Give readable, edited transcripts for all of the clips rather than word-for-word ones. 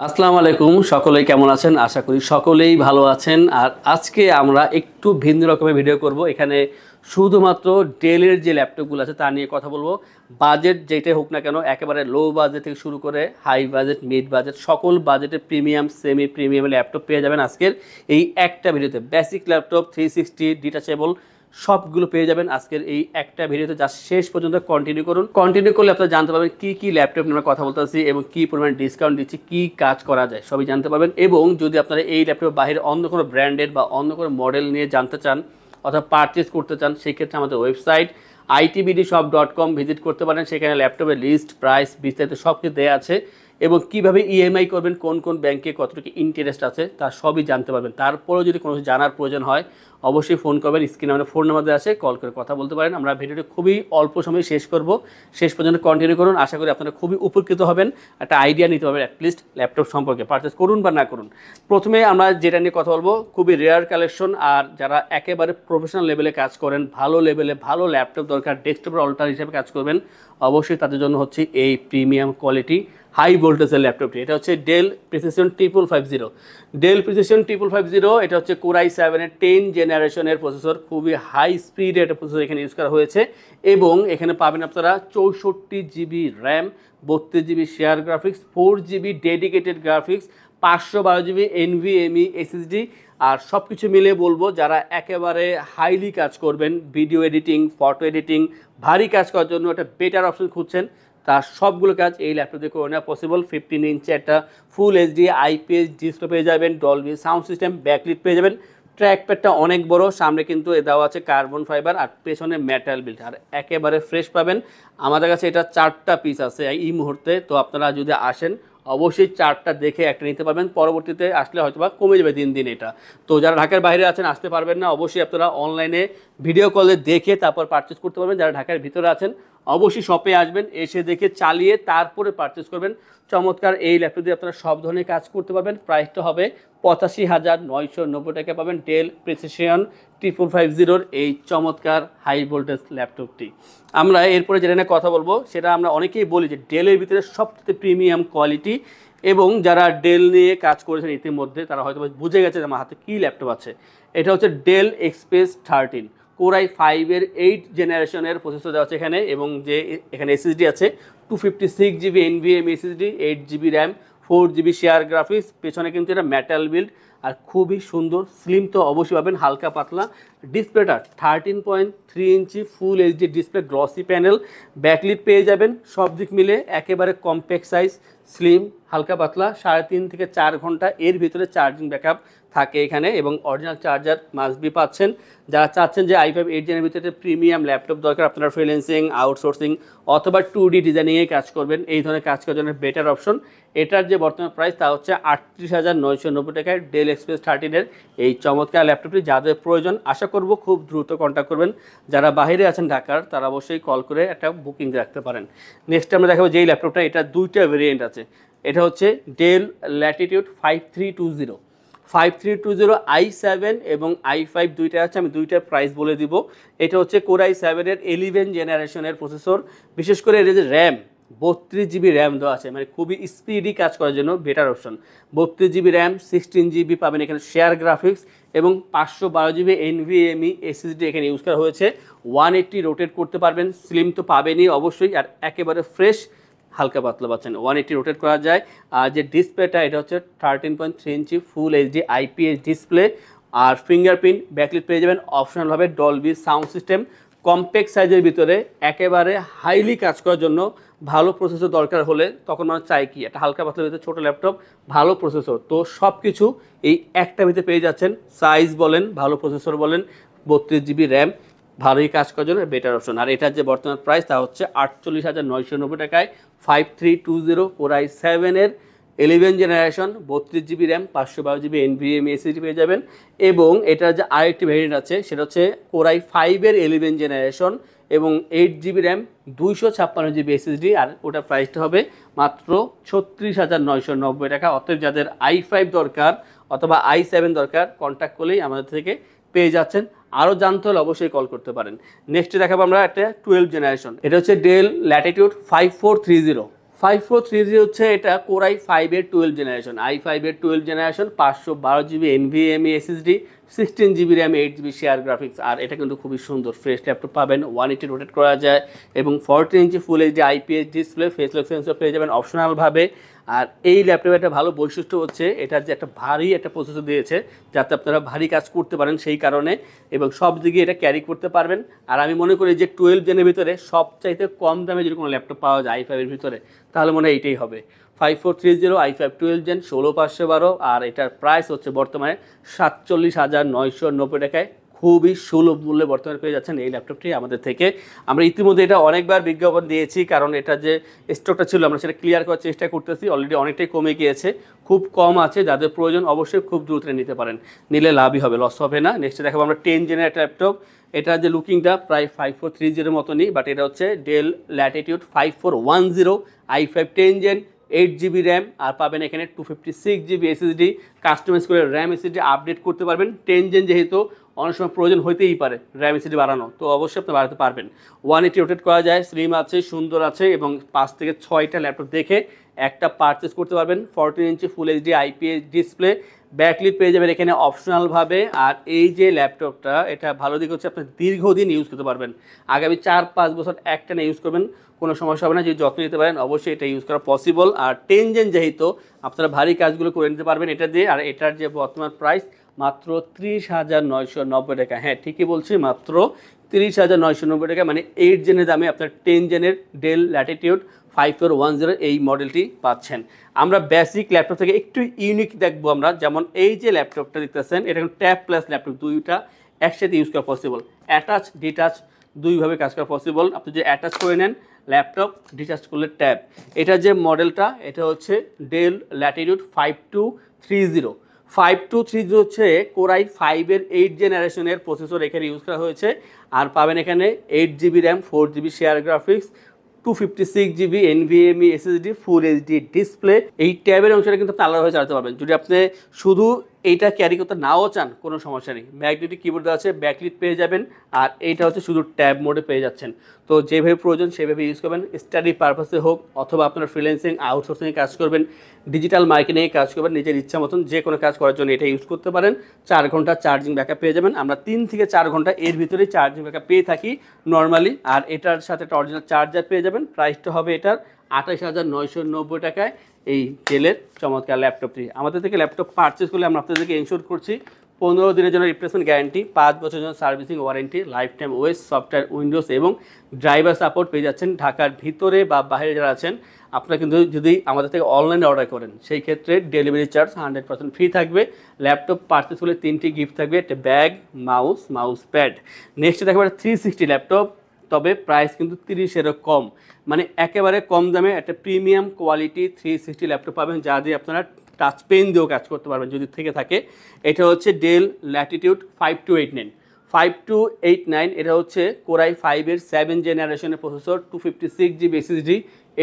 আসসালামু আলাইকুম, সকলেই কেমন আছেন? আশা করি সকলেই ভালো আছেন। আর আজকে আমরা একটু ভিন্ন রকমের ভিডিও করব। এখানে শুধুমাত্র ডেলের যে ল্যাপটপগুলো আছে তা নিয়ে কথা বলবো। বাজেট যেটাই হোক না কেন, একেবারে লো বাজেট থেকে শুরু করে হাই বাজেট, মিড বাজেট, সকল বাজেটের প্রিমিয়াম, সেমি প্রিমিয়াম ল্যাপটপ পেয়ে যাবেন আজকের এই একটা ভিডিওতে। বেসিক ল্যাপটপ, 360 ডিটাচেবল সবগুলো পেয়ে যাবেন আজকের এই একটা ভিডিওতে। যা শেষ পর্যন্ত কন্টিনিউ করুন। কন্টিনিউ করলে আপনারা জানতে পারবেন কি ল্যাপটপ নিয়ে আমরা কথা বলতেছি এবং কি পরিমাণ ডিসকাউন্ট দিচ্ছি, কি কাজ করা যায় সবই জানতে পারবেন। এবং যদি আপনারা এই ল্যাপটপের বাইরে অন্য কোনো ব্র্যান্ডেড বা অন্য কোনো মডেল নিয়ে জানতে চান অথবা পারচেস করতে চান, সেই ক্ষেত্রে আমাদের ওয়েবসাইট itbdshop.com ভিজিট করতে পারেন। সেখানে ল্যাপটপের লিস্ট, প্রাইস, বিস্তারিত সব কিছু দেওয়া আছে এবং কীভাবে ইএমআই করবেন, কোন কোন ব্যাংকে কতটুকু ইন্টারেস্ট আছে তা সবই জানতে পারবেন। তারপরেও যদি কোনো জানার প্রয়োজন হয় অবশ্যই ফোন করবেন। স্ক্রিনে আমাদের ফোন নাম্বার আছে, কল করে কথা বলতে পারেন। আমরা ভিডিওটি খুবই অল্প সময়ে শেষ করব, শেষ পর্যন্ত কন্টিনিউ করুন। আশা করি আপনারা খুবই উপকৃত হবেন, একটা আইডিয়া নিতে পারবেন অ্যাটলিস্ট ল্যাপটপ সম্পর্কে, পারচেস করুন বা না করুন। প্রথমে আমরা যেটা নিয়ে কথা বলবো, খুবই রেয়ার কালেকশন। আর যারা একেবারে প্রফেশনাল লেভেলে কাজ করেন, ভালো লেভেলে ভালো ল্যাপটপ দরকার, ডেস্কটপের অল্টার হিসেবে কাজ করবেন, অবশ্যই তাদের জন্য হচ্ছে এই প্রিমিয়াম কোয়ালিটি হাই ভোল্টেজের ল্যাপটপটি। এটা হচ্ছে ডেল প্রিসিশন 5550। ডেল প্রিসিশন 5550 এটা হচ্ছে Core i7-এর 10 জেনারেশনের প্রসেসর। খুবই হাই স্পিড একটা প্রসেসর এখানে ইউজ করা হয়েছে এবং এখানে পাবেন আপনারা 64GB RAM, 32GB share graphics, 4GB dedicated graphics, 512GB NVMe SSD। আর সব কিছু মিলিয়ে বলবো, যারা একেবারে হাইলি কাজ করবেন, ভিডিও এডিটিং, ফটো এডিটিং, ভারী কাজ করার জন্য একটা বেটার অপশন খুঁজছেন, তার সবগুলো কাজ এই ল্যাপটপ দিয়ে করে নেওয়া পসিবল। 15 ইঞ্চি একটা ফুল এইচডি IPS ডিসপ্লে পেয়ে যাবেন, ডলবি সাউন্ড সিস্টেম, ব্যাকলিট পেয়ে যাবেন। ট্র্যাকপ্যাডটা অনেক বড়, সামনে কিন্তু দেওয়া আছে কার্বন ফাইবার আর পেছনে মেটাল বিল্ড, আর একেবারে ফ্রেশ পাবেন। আমাদের কাছে এটা 4টা পিস আছে এই মুহূর্তে, তো আপনারা যদি আসেন অবশ্যই 4টা দেখে একটা নিতে পারবেন। পরবর্তীতে আসলে হয়তো বা কমে যাবে দিন দিন এটা। তো যারা ঢাকার বাইরে আছেন, আসতে পারবেন না, অবশ্যই আপনারা অনলাইনে ভিডিও কলে দেখে তারপর পারচেস করতে পারবেন। যারা ঢাকার ভিতরে আছেন অবশ্যই শপে আসবেন, এসে দেখে চালিয়ে তারপরে পারচেস করবেন। চমৎকার এই ল্যাপটপ দিয়ে আপনারা সব ধরনের কাজ করতে পারবেন। প্রাইসটা হবে 85,990 টাকা পাবেন ডেল প্রিসিশন 5550-র এই চমৎকার হাই ভোল্টেজ ল্যাপটপটি। আমরা এরপরে যেটা নিয়ে কথা বলবো, সেটা আমরা অনেকেই বলি যে ডেলের ভিতরে সবচেয়ে প্রিমিয়াম কোয়ালিটি। এবং যারা ডেল নিয়ে কাজ করেছেন ইতিমধ্যে তারা হয়তো বুঝে গেছে যে আমার হাতে কী ল্যাপটপ আছে। এটা হচ্ছে ডেল এক্সপ্রেস 13 Core i5-এর 8 জেনারেশনের প্রসেসর দেওয়া আছে এখানে, এবং যে এখানে SSD আছে 256GB NVMe SSD, 8GB RAM, 4GB share graphics. পেছনে কিন্তু এটা মেটাল বিল্ড আর খুবই সুন্দর স্লিম তো অবশ্যই পাবেন, হালকা পাতলা। ডিসপ্লেটা 13.3 inch full HD display, glossy panel, backlit পেয়ে যাবেন। সব দিক মিলে একেবারে কম্প্যাক্ট সাইজ, স্লিম, হালকা পাতলা। 3.5 থেকে 4 ঘন্টা এর ভিতরে চার্জিং ব্যাকআপ থাকে এখানে, এবং অরিজিনাল চার্জার মাস্ট বি পাচ্ছেন। যারা চাচ্ছেন যে i5 8 জেনের ভিতরে প্রিমিয়াম ল্যাপটপ দরকার, আপনারা ফ্রিল্যান্সিং, আউটসোর্সিং অথবা 2D ডিজাইনিংয়ে কাজ করবেন, এই ধরনের কাজ করার জন্য বেটার অপশন। এটার যে বর্তমান প্রাইস তা হচ্ছে 38,990 টাকায় ডেল এক্সপ্রেস 13-এর এই চমৎকার ল্যাপটপটি। যাদের প্রয়োজন আশা করব খুব দ্রুত কন্ট্যাক্ট করবেন। যারা বাইরে আছেন ঢাকার, তারা অবশ্যই কল করে একটা বুকিং রাখতে পারেন। নেক্সট আমরা দেখাবো যেই ল্যাপটপটা, এটা দুইটা ভেরিয়েন্ট আছে। এটা হচ্ছে ডেল ল্যাটিটিউড 5320 5320 i7 এবং i5 দুইটা আছে, আমি দুইটার প্রাইস বলে দিব। এটা হচ্ছে Core i7-এর 11 জেনারেশনের প্রসেসর। বিশেষ করে এর যে র্যাম, 32GB র্যাম দেওয়া আছে, মানে খুবই স্পিডি কাজ করার জন্য better option. 32GB RAM, 16GB পাবেন এখানে শেয়ার গ্রাফিক্স, এবং 512GB NVMe SSD এখানে ইউজ করা হয়েছে। 180 রোটেট করতে পারবেন, স্লিম তো পাবেনই অবশ্যই, আর একেবারে ফ্রেশ হালকা পাতলা পাচ্ছেন, 180 রোটেট করা যায়। আর যে ডিসপ্লেটা, এটা হচ্ছে 13.3 inch full HD IPS display, আর ফিঙ্গারপ্রিন্ট, ব্যাকলিট পেয়ে যাবেন। অপশনালভাবে ডলবি সাউন্ড সিস্টেম। কম্প্যাক্ট সাইজের ভিতরে একেবারে হাইলি কাজ করার জন্য ভালো প্রসেসর দরকার হলে তখন মানুষ চাই কি, একটা হালকা পাতলার ভিতরে ছোটো ল্যাপটপ, ভালো প্রসেসর। তো সব কিছু এই একটা ভিতরে পেয়ে যাচ্ছেন। সাইজ বলেন, ভালো প্রসেসর বলেন, 32GB র্যাম, ভালোই কাজ করার জন্য বেটার অপশন। আর এটার যে বর্তমান প্রাইস তা হচ্ছে 48,990 টাকায় 5320 Core i7-এর 11 generation, 32GB RAM, 512GB NVMe SSD পেয়ে যাবেন। এবং এটার যে আরেকটি ভ্যারিয়েন্ট আছে, সেটা হচ্ছে Core i5-এর 11 জেনারেশন এবং 8GB র্যাম, 256GB SSD, আর ওটার প্রাইসটা হবে মাত্র 36,990 টাকা। অতএব যাদের i5 দরকার অথবা i7 দরকার, কন্ট্যাক্ট করলেই আমাদের থেকে পেয়ে যাচ্ছেন। আরও জানতে হলে অবশ্যই কল করতে পারেন। নেক্সটে দেখাবো আমরা একটা 12 জেনারেশন। এটা হচ্ছে ডেল ল্যাটিটিউড 5430 5430 হচ্ছে এটা কোরাই 5-এর 12 জেনারেশন, i5-এর 12 generation, 512 GB NVMe SSD, 16 GB RAM, 8 GB share graphics. আর এটা কিন্তু খুবই সুন্দর ফ্রেশ ল্যাপটপ পাবেন, 180 রোটেট করা যায় এবং 14 ইঞ্চি ফুল এইচডি IPS ডিসপ্লে, ফেস লক সেন্সর পেয়ে যাবেন অপশনালভাবে। আর এই ল্যাপটপের একটা ভালো বৈশিষ্ট্য হচ্ছে এটার যে একটা ভারী একটা প্রসেসর দিয়েছে, যাতে আপনারা ভারী কাজ করতে পারেন সেই কারণে, এবং সব দিকে এটা ক্যারি করতে পারবেন। আর আমি মনে করি যে 12 জেনের ভিতরে সবচাইতে কম দামে যদি কোনো ল্যাপটপ পাওয়া যায় i5-এর ভিতরে, তাহলে মনে হয় এইটাই হবে। 5430 i5 12 জেন 16512, আর এটার প্রাইস হচ্ছে বর্তমানে 47,990 টাকায়। খুবই সুলভ মূল্যে বর্তমানে পেয়ে যাচ্ছেন এই ল্যাপটপটি আমাদের থেকে। আমরা ইতিমধ্যে এটা অনেকবার বিজ্ঞাপন দিয়েছি, কারণ এটা যে স্টকটা ছিল আমরা সেটা ক্লিয়ার করার চেষ্টা করতেছি। অলরেডি অনেকটাই কমে গিয়েছে, খুব কম আছে। যাদের প্রয়োজন অবশ্যই খুব দ্রুত নিতে পারেন, নিলে লাভই হবে, লস হবে না। নেক্সটে দেখাবো আমরা 10 জেনের একটা ল্যাপটপ। এটা যে লুকিংটা প্রায় 5430 মতনই, বাট এটা হচ্ছে Dell Latitude 5410 i5 10 gen, 8 GB RAM, আর পাবেন এখানে 256 GB SSD, কাস্টমাইজ করে র্যাম SSD আপডেট করতে পারবেন। 10 জেন যেহেতু অনেক সময় প্রয়োজন হইতেই পারে র্যাম SSD বাড়ানো, তো অবশ্যই আপনি বাড়াতে পারবেন। 180 রোটেট করা যায়, স্লিম আছে, সুন্দর আছে, এবং 5 থেকে 6টা ল্যাপটপ দেখে একটা পারচেস করতে পারবেন। 14 ইঞ্চি ফুল এইচডি IPS ডিসপ্লে, ব্যাকলিট পেয়ে যাবেন এখানে অপশনালভাবে। আর এই যে ল্যাপটপটা, এটা ভালো দিক হচ্ছে আপনি দীর্ঘদিন ইউজ করতে পারবেন, আগামী 4-5 বছর একটানা ইউজ করবেন, কোনো সমস্যা হবে না। যদি যত্ন নিতে পারেন অবশ্যই এটা ইউজ করা পসিবল। আর 10 জেন যেহেতু আপনারা ভারী কাজগুলো করে নিতে পারবেন এটা দিয়ে। আর এটার যে বর্তমান প্রাইস মাত্র 30,990 টাকা। হ্যাঁ, ঠিকই বলছি, মাত্র 30,990 টাকা, মানে 8 জেনের দামে আপনার 10 জেনের ডেল ল্যাটিটিউড 5410 এই মডেলটি পাচ্ছেন। আমরা বেসিক ল্যাপটপ থেকে একটু ইউনিক দেখবো আমরা, যেমন এই যে ল্যাপটপটা দেখতেছেন, এটা ট্যাব প্লাস ল্যাপটপ, দুইটা একসাথে ইউজ করা পসিবল। অ্যাটাচ ডিটাচ দুইভাবে কাজ করা পসিবল। আপনি যে অ্যাটাচ করে নেন ল্যাপটপ, ডিটাচ করলে ট্যাব। এটা যে মডেলটা, এটা হচ্ছে ডেল ল্যাটিটিউড 5230। 5230 হচ্ছে কোরাই 5-এর 8 জেনারেশনের প্রসেসর এখানে ইউজ করা হয়েছে। আর পাবেন এখানে 8 GB RAM, 4 GB share graphics, 256 GB NVMe SSD, ফুল এইচডি ডিসপ্লে। এই ট্যাবের অংশটা কিন্তু আপনি আলাদাভাবে চালাতে পারবেন। যদি আপনি শুধু এইটা ক্যারি করতে নাও চান, কোনো সমস্যা নেই, ম্যাগনেটিক কিবোর্ড আছে, ব্যাকলিট পেয়ে যাবেন। আর এইটা হচ্ছে শুধু ট্যাব মোডে পেয়ে যাচ্ছেন। তো যেভাবে প্রয়োজন সেভাবে ইউজ করবেন, স্টাডি পারপাসে হোক, অথবা আপনার ফ্রিল্যান্সিং আউটসোর্সিংয়ে কাজ করবেন, ডিজিটাল মার্কেটিংয়ে কাজ করবেন, নিজের ইচ্ছা মতন যে কোনো কাজ করার জন্য এটা ইউজ করতে পারেন। 4 ঘন্টা চার্জিং ব্যাকআপ পেয়ে যাবেন। আমরা 3 থেকে 4 ঘন্টা এর ভিতরেই চার্জিং ব্যাকআপ পেয়ে থাকি নর্মালি। আর এটার সাথে একটা অরিজিনাল চার্জার পেয়ে যাবেন। প্রাইসটা হবে এটার 28,990 টাকায়। এই ডেলের চমৎকার ল্যাপটপটি আমাদের থেকে ল্যাপটপ পারচেস করলে আমরা আপনাদেরকে ইনশোর করছি 15 দিনের জন্য রিপ্লেসমেন্ট গ্যারান্টি, 5 বছরের জন্য servicing warranty, life time OS, software, Windows এবং ড্রাইভার সাপোর্ট পেয়ে যাচ্ছেন। ঢাকার ভিতরে বা বাইরে যারা আছেন, আপনারা কিন্তু যদি আমাদের থেকে অনলাইনে অর্ডার করেন, সেই ক্ষেত্রে ডেলিভারি চার্জ 100% ফ্রি থাকবে। ল্যাপটপ পারচেস করলে 3টি গিফট থাকবে, একটা ব্যাগ, মাউস প্যাড। নেক্সট দেখবেন 360 ল্যাপটপ, তবে প্রাইস কিন্তু 30-এরও কম, মানে একেবারে কম দামে একটা প্রিমিয়াম কোয়ালিটি 360 ল্যাপটপ পাবেন, যা দিয়ে আপনারা টাচ পেন দিয়েও কাজ করতে পারবেন যদি থেকে থাকে। এটা হচ্ছে ডেল ল্যাটিটিউড 5289। এটা হচ্ছে কোরাই 5-এর 7 জেনারেশনের processor, 256 GB SSD,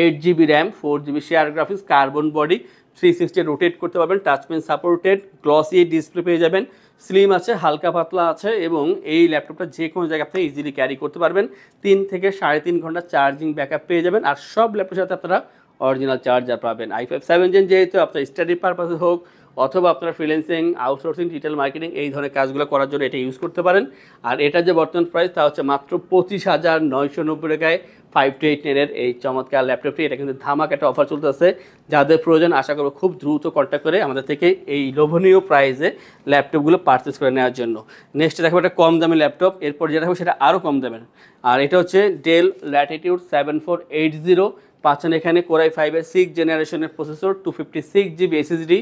8 GB RAM, 4 GB share graphics, carbon body, 360 rotate করতে পারবেন, touch pen supported, glossy display পেয়ে যাবেন, স্লিম আছে, হালকা পাতলা আছে, এবং এই ল্যাপটপটা যে কোনো জায়গা থেকে ইজিলি ক্যারি করতে পারবেন। 3 থেকে 3.5 ঘন্টা চার্জিং ব্যাকআপ পেয়ে যাবেন। আর সব ল্যাপটপের সাথে আপনারা অরিজিনাল চার্জার পাবেন। i5 7 জেন যেহেতু আপনার স্টাডি পারপাসে হোক, অথবা আপনার ফ্রিল্যান্সিং, আউটসোর্সিং, ডিজিটাল মার্কেটিং এই ধরনের কাজগুলো করার জন্য এটা ইউজ করতে পারেন। আর এটার যে বর্তমান প্রাইস তা হচ্ছে মাত্র 25,990 টাকায় 5289-এর এই চমৎকার ল্যাপটপটি। এটা কিন্তু ধামাক একটা অফার চলতেছে, যাদের প্রয়োজন আশা করব খুব দ্রুত কন্ট্যাক্ট করে আমাদের থেকে এই লোভনীয় প্রাইসে ল্যাপটপগুলো পারচেস করে নেওয়ার জন্য। নেক্সট দেখো একটা কম দামি ল্যাপটপ, এরপর যেটা হবে সেটা আরও কম দামের। আর এটা হচ্ছে ডেল ল্যাটিটিউড 7480। পাচ্ছেন এখানে কোরাই 5-এর 6 জেনারেশনের processor, 256 GB SSD,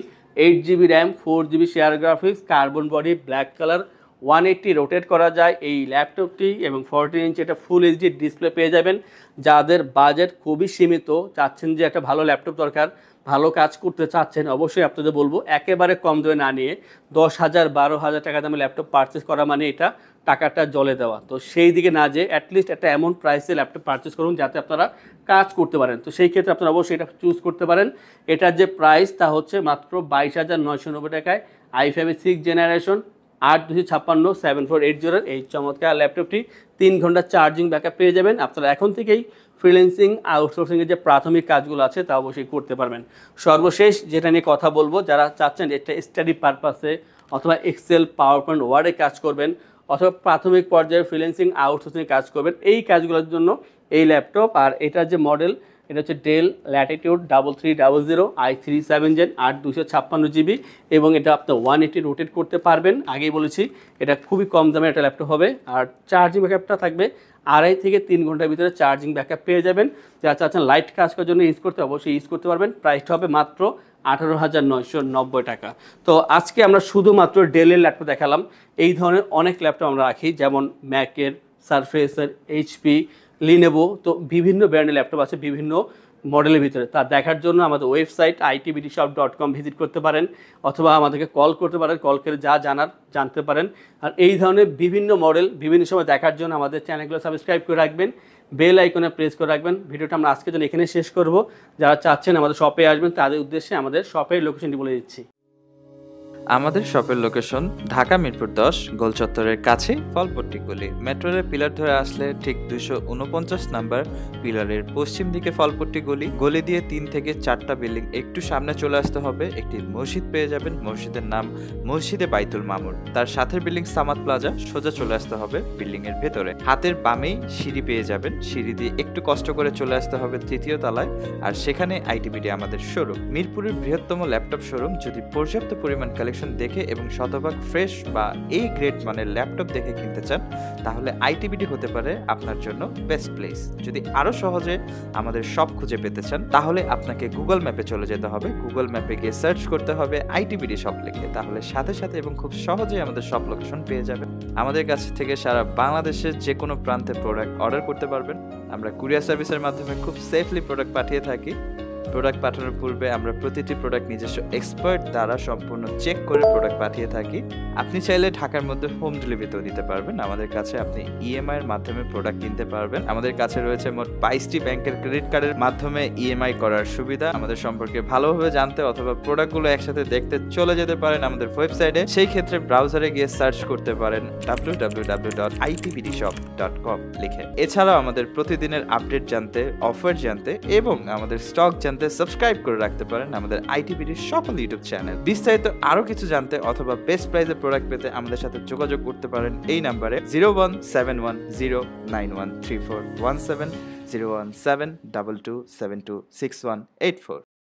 8 GB RAM, 4 GB share graphics, carbon body, black colour, 180 rotate করা যায় এই ল্যাপটপটি, এবং 14 ইঞ্চি একটা ফুল এইচডি ডিসপ্লে পেয়ে যাবেন। যাদের বাজেট খুবই সীমিত, চাচ্ছেন যে একটা ভালো ল্যাপটপ দরকার, ভালো কাজ করতে চাচ্ছেন, অবশ্যই আপনাদের বলবো একেবারে কম দামে না নিয়ে 10,000-12,000 টাকা দামে ল্যাপটপ পারচেস করা মানে এটা টাকাটা জলে দেওয়া। তো সেই দিকে না যেয়ে অ্যাটলিস্ট একটা এমন প্রাইসে ল্যাপটপ পারচেস করুন যাতে আপনারা কাজ করতে পারেন। তো সেই ক্ষেত্রে আপনারা অবশ্যই এটা চুজ করতে পারেন। এটার যে প্রাইস তা হচ্ছে মাত্র 22,990 টাকায় i5-এর 6 জেনারেশন, 8-256-7480 এই চমৎকার ল্যাপটপটি 3 ঘন্টা চার্জিং ব্যাকআপ পেয়ে যাবেন। আপনারা এখন থেকেই ফ্রিল্যান্সিং আউটসোর্সিংয়ের যে প্রাথমিক কাজগুলো আছে তা অবশ্যই করতে পারবেন। সর্বশেষ যেটা নিয়ে কথা বলবো, যারা চাচ্ছেন এটা স্টাডি পারপাসে অথবা এক্সেল, পাওয়ার পয়েন্ট, ওয়ার্ডে কাজ করবেন অথবা প্রাথমিক পর্যায়ে ফ্রিল্যান্সিং আউটসোর্সিংয়ে কাজ করবেন, এই কাজগুলোর জন্য এই ল্যাপটপ। আর এটার যে মডেল, এটা হচ্ছে Dell Latitude 3300 i3 7 Gen 8 256 GB, এবং এটা আপনি 180 রোটেট করতে পারবেন। আগেই বলেছি এটা খুবই কম দামে একটা ল্যাপটপ হবে। আর চার্জিং ব্যাকআপটা থাকবে 2.5 থেকে 3 ঘন্টার ভিতরে চার্জিং ব্যাকআপ পেয়ে যাবেন। যারা চাচ্ছেন লাইট কাজ করার জন্য ইউজ করতে, অবশ্যই ইউজ করতে পারবেন। প্রাইসটা হবে মাত্র 18,990 টাকা। তো আজকে আমরা শুধুমাত্র ডেলের ল্যাপটপ দেখালাম। এই ধরনের অনেক ল্যাপটপ আমরা রাখি, যেমন ম্যাকের, সারফেসের, এইচপি, লিনেভো, তো বিভিন্ন ব্র্যান্ডের ল্যাপটপ আছে বিভিন্ন মডেলের ভিতরে। তা দেখার জন্য আমাদের ওয়েবসাইট itbdshop.com ভিজিট করতে পারেন, অথবা আমাদেরকে কল করতে পারেন, কল করে যা জানার জানতে পারেন। আর এই ধরনের বিভিন্ন মডেল বিভিন্ন সময় দেখার জন্য আমাদের চ্যানেলগুলো সাবস্ক্রাইব করে রাখবেন, বেল আইকনে প্রেস করে রাখবেন। ভিডিওটা আমরা আজকের জন্য এখানে শেষ করব। যারা চাচ্ছেন আমাদের শপে আসবেন, তাদের উদ্দেশ্যে আমাদের শপের লোকেশনটি বলে দিচ্ছি। আমাদের শপের লোকেশন ঢাকা মিরপুর 10 গোল চত্বরের কাছে ফলপট্টি গলি। মেট্রো রেল পিলার ধরে আসলে ঠিক 249 নাম্বার পিলারের পশ্চিম দিকে ফলপট্টি গলি। গলি দিয়ে 3 থেকে 4টা বিল্ডিং একটু সামনে চলে আসতে হবে, একটি মসজিদ পেয়ে যাবেন। মসজিদের নাম মসজিদে বাইতুল মামুর। তার সাথের বিল্ডিং সামাদ প্লাজা, সোজা চলে আসতে হবে বিল্ডিং এর ভেতরে। হাতের বামেই সিঁড়ি পেয়ে যাবেন, সিঁড়ি দিয়ে একটু কষ্ট করে চলে আসতে হবে 3য় তলায়, আর সেখানে আইটিবিডি আমাদের শোরুম। মিরপুরের বৃহত্তম ল্যাপটপ শোরুম। যদি পর্যাপ্ত পরিমাণ কালেকশন দেখে এবং শতভাগ ফ্রেশ বা এই গ্রেড মানের ল্যাপটপ দেখে কিনতে চান, তাহলে আইটিবিডি হতে পারে আপনার জন্য বেস্ট প্লেস। যদি আরো সহজে আমাদের শপ খুঁজে পেতে চান, তাহলে আপনাকে গুগল ম্যাপে চলে যেতে হবে। গুগল ম্যাপে গিয়ে সার্চ করতে হবে আইটিবিডি শপ লিখে, তাহলে সাথে সাথে এবং খুব সহজেই আমাদের শপ লোকেশন পেয়ে যাবেন। আমাদের কাছ থেকে সারা বাংলাদেশের যে কোনো প্রান্তে প্রোডাক্ট অর্ডার করতে পারবেন। আমরা কুরিয়ার সার্ভিসের মাধ্যমে খুব সেফলি প্রোডাক্ট পাঠিয়ে থাকি। প্রোডাক্ট পাঠানোর পূর্বে আমরা প্রতিটি প্রোডাক্ট নিজস্ব এক্সপার্ট দ্বারা সম্পূর্ণ চেক করে প্রোডাক্ট পাঠিয়ে থাকি। আপনি চাইলে ঢাকার মধ্যে হোম ডেলিভারিতেও দিতে পারবেন। আমাদের কাছে আপনি ইএমআই এর মাধ্যমে প্রোডাক্ট কিনতে পারবেন। আমাদের কাছে রয়েছে মোট 22টি ব্যাংকের ক্রেডিট কার্ডের মাধ্যমে ইএমআই করার সুবিধা। আমাদের সম্পর্কে ভালোভাবে জানতে অথবা প্রোডাক্টগুলো একসাথে দেখতে চলে যেতে পারেন আমাদের ওয়েবসাইটে। সেই ক্ষেত্রে ব্রাউজারে গিয়ে সার্চ করতে পারেন www.itbdshop.com লিখে। এছাড়াও আমাদের প্রতিদিনের আপডেট জানতে, অফার জানতে এবং আমাদের স্টক জানতে সাবস্ক্রাইব করে রাখতে পারেন আমাদের আইটিবিডির সকল ইউটিউব চ্যানেল। বিস্তারিত আরো কিছু জানতে অথবা বেস্ট প্রাইসে প্রোডাক্ট পেতে আমাদের সাথে যোগাযোগ করতে পারেন এই নাম্বারে 01710913417 01722726184।